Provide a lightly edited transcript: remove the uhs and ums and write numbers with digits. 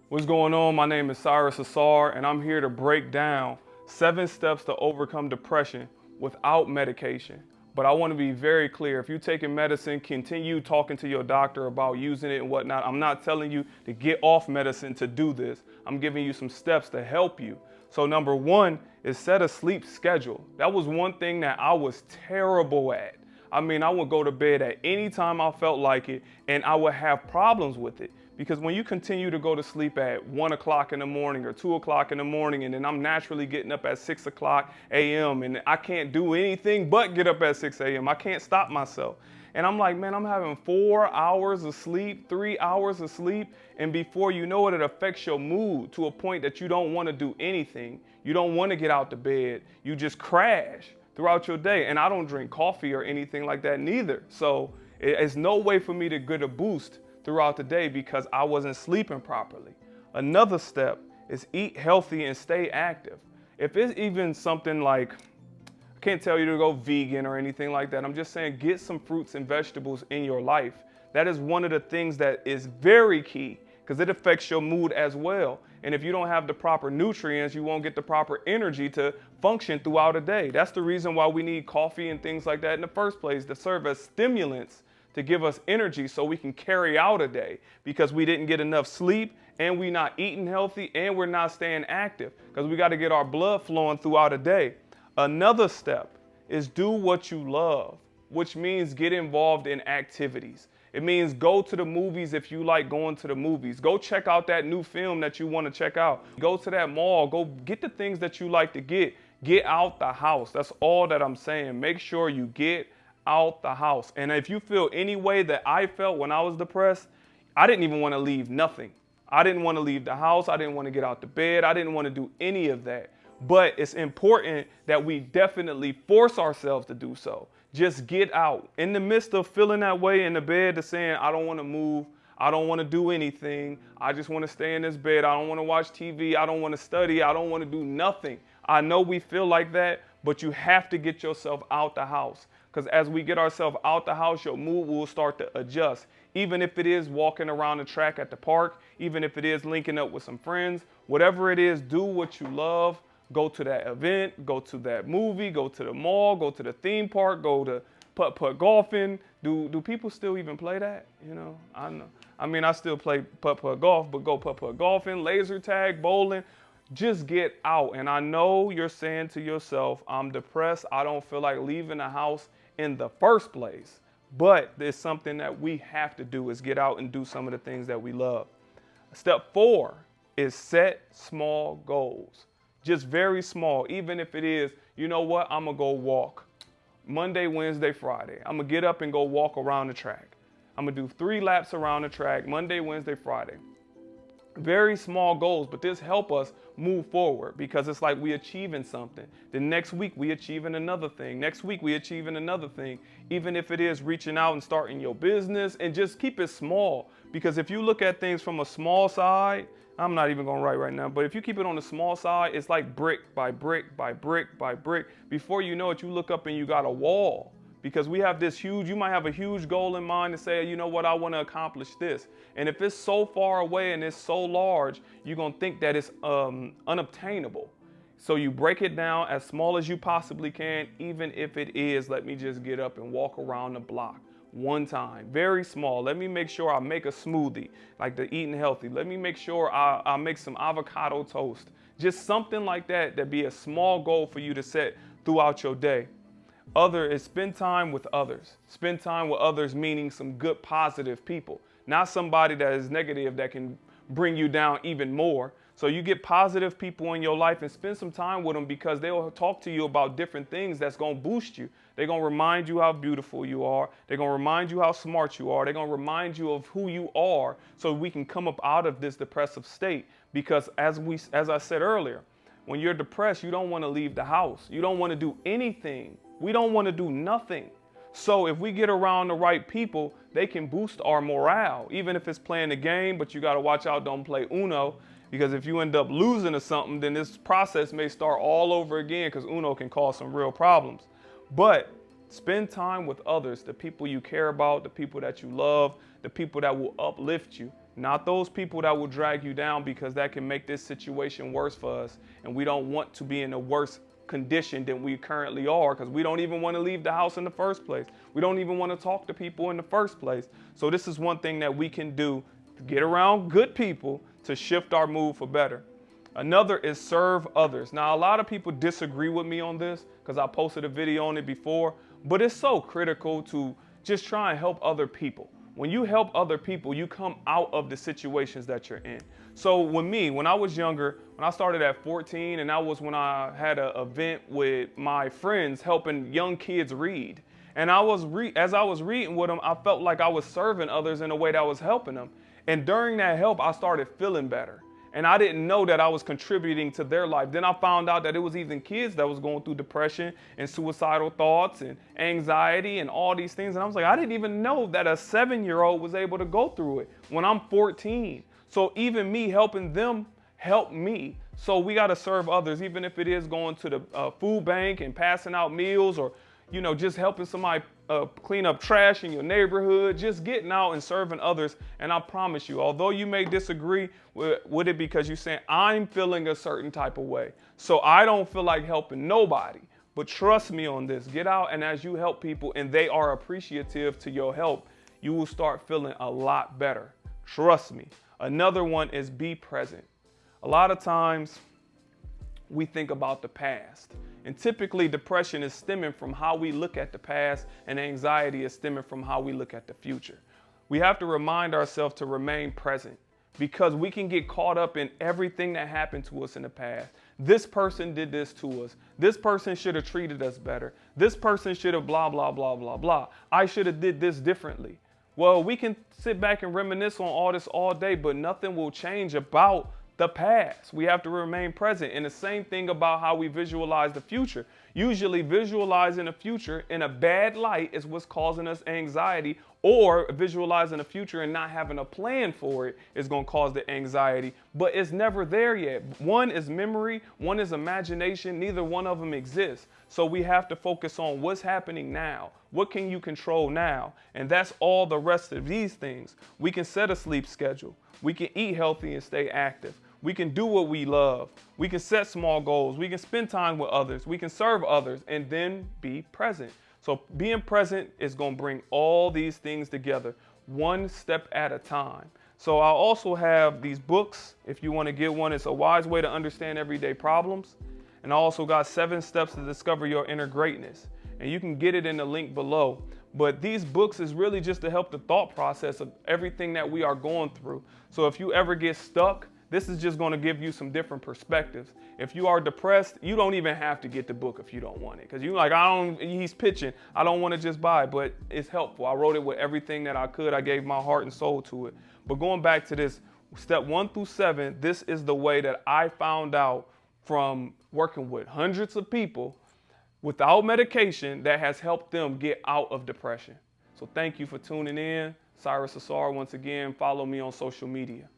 What's going on? My name is cyrusausar, and I'm here to break down 7 steps to overcome depression without medication. But I want to be very clear. If you're taking medicine, continue talking to your doctor about using it and whatnot. I'm not telling you to get off medicine to do this. I'm giving you some steps to help you. So number 1 is set a sleep schedule. That was one thing that I was terrible at. I mean, I would go to bed at any time I felt like it, and I would have problems with it. Because when you continue to go to sleep at 1 o'clock in the morning or 2 o'clock in the morning, and then I'm naturally getting up at 6 o'clock a.m., and I can't do anything but get up at 6 a.m., I can't stop myself. And I'm like, man, I'm having 4 hours of sleep, 3 hours of sleep, and before you know it, it affects your mood to a point that you don't want to do anything. You don't want to get out the bed. You just crash throughout your day. And I don't drink coffee or anything like that neither. So it's no way for me to get a boost throughout the day because I wasn't sleeping properly. Another step is eat healthy and stay active. If it's even something like, I can't tell you to go vegan or anything like that. I'm just saying get some fruits and vegetables in your life. That is one of the things that is very key because it affects your mood as well. And if you don't have the proper nutrients, you won't get the proper energy to function throughout a day. That's the reason why we need coffee and things like that in the first place, to serve as stimulants to give us energy so we can carry out a day, because we didn't get enough sleep and we're not eating healthy and we're not staying active because we got to get our blood flowing throughout a day. Another step is do what you love, which means get involved in activities. It means go to the movies if you like going to the movies. Go check out that new film that you want to check out. Go to that mall. Go get the things that you like to get. Get out the house. That's all that I'm saying. Make sure you get out the house. And if you feel any way that I felt when I was depressed, I didn't even want to leave nothing. I didn't want to leave the house. I didn't want to get out the bed. I didn't want to do any of that. But it's important that we definitely force ourselves to do so. Just get out. In the midst of feeling that way in the bed, to saying, I don't want to move, I don't want to do anything, I just want to stay in this bed, I don't want to watch TV, I don't want to study, I don't want to do nothing. I know we feel like that, but you have to get yourself out the house. Because as we get ourselves out the house, your mood will start to adjust. Even if it is walking around the track at the park, even if it is linking up with some friends, whatever it is, do what you love. Go to that event, go to that movie, go to the mall, go to the theme park, go to putt-putt golfing. Do people still even play that? You know, I know. I mean, I still play putt-putt golf, but go putt-putt golfing, laser tag, bowling. Just get out. And I know you're saying to yourself, I'm depressed. I don't feel like leaving the house in the first place. But there's something that we have to do is get out and do some of the things that we love. Step 4 is set small goals. Just very small, even if it is, you know what, I'm gonna go walk Monday, Wednesday, Friday. I'm gonna get up and go walk around the track. I'm gonna do 3 laps around the track, Monday, Wednesday, Friday. Very small goals, but this help us move forward because it's like we achieving something. The next week we achieving another thing. Next week we achieving another thing. Even if it is reaching out and starting your business, and just keep it small. Because if you look at things from a small side, I'm not even gonna write right now, but if you keep it on the small side, it's like brick by brick by brick by brick. Before you know it, you look up and you got a wall. Because we have this huge, you might have a huge goal in mind to say, you know what, I want to accomplish this. And if it's so far away and it's so large, you're going to think that it's unobtainable. So you break it down as small as you possibly can, even if it is, let me just get up and walk around the block one time. Very small. Let me make sure I make a smoothie, like the eating healthy. Let me make sure I make some avocado toast. Just something like that, that be a small goal for you to set throughout your day. Other is spend time with others. Spend time with others, meaning some good, positive people. Not somebody that is negative that can bring you down even more. So you get positive people in your life and spend some time with them, because they'll talk to you about different things that's going to boost you. They're going to remind you how beautiful you are. They're going to remind you how smart you are. They're going to remind you of who you are so we can come up out of this depressive state. Because as I said earlier, when you're depressed, you don't want to leave the house. You don't want to do anything. We don't want to do nothing. So if we get around the right people, they can boost our morale, even if it's playing the game, but you got to watch out, don't play Uno, because if you end up losing or something, then this process may start all over again, because Uno can cause some real problems. But spend time with others, the people you care about, the people that you love, the people that will uplift you. not those people that will drag you down, because that can make this situation worse for us. And we don't want to be in a worse condition than we currently are, because we don't even want to leave the house in the first place. We don't even want to talk to people in the first place. So this is one thing that we can do to get around good people to shift our mood for better. Another is serve others. Now, a lot of people disagree with me on this because I posted a video on it before, but it's so critical to just try and help other people. When you help other people, you come out of the situations that you're in. So when I was younger, when I started at 14, and that was when I had an event with my friends helping young kids read. And as I was reading with them, I felt like I was serving others in a way that was helping them. And during that help, I started feeling better. And I didn't know that I was contributing to their life. Then I found out that it was even kids that was going through depression and suicidal thoughts and anxiety and all these things. And I was like, I didn't even know that a 7-year-old was able to go through it when I'm 14. So even me helping them helped me. So we got to serve others, even if it is going to the food bank and passing out meals, or just helping somebody clean up trash in your neighborhood, just getting out and serving others. And I promise you, although you may disagree with it because you're saying, I'm feeling a certain type of way, so I don't feel like helping nobody. But trust me on this, get out, and as you help people and they are appreciative to your help, you will start feeling a lot better. Trust me. Another one is be present. A lot of times we think about the past. And typically depression is stemming from how we look at the past, and anxiety is stemming from how we look at the future. We have to remind ourselves to remain present, because we can get caught up in everything that happened to us in the past. This person did this to us. This person should have treated us better. This person should have blah, blah, blah, blah, blah. I should have did this differently. Well, we can sit back and reminisce on all this all day, but nothing will change about the past. We have to remain present. And the same thing about how we visualize the future. Usually visualizing the future in a bad light is what's causing us anxiety, or visualizing the future and not having a plan for it is going to cause the anxiety, but it's never there yet. One is memory, one is imagination. Neither one of them exists. So we have to focus on what's happening now. What can you control now? And that's all the rest of these things. We can set a sleep schedule. We can eat healthy and stay active. We can do what we love. We can set small goals. We can spend time with others. We can serve others, and then be present. So being present is going to bring all these things together, one step at a time. So I also have these books. If you want to get one, it's A Wise Way to Understand Everyday Problems. And I also got 7 Steps to Discover Your Inner Greatness. And you can get it in the link below. But these books is really just to help the thought process of everything that we are going through. So if you ever get stuck, this is just going to give you some different perspectives. If you are depressed, you don't even have to get the book if you don't want it. Because you're like, he's pitching. I don't want to just buy it, but it's helpful. I wrote it with everything that I could. I gave my heart and soul to it. But going back to this, step 1 through 7, this is the way that I found out from working with hundreds of people without medication that has helped them get out of depression. So thank you for tuning in. Cyrusausar once again. Follow me on social media.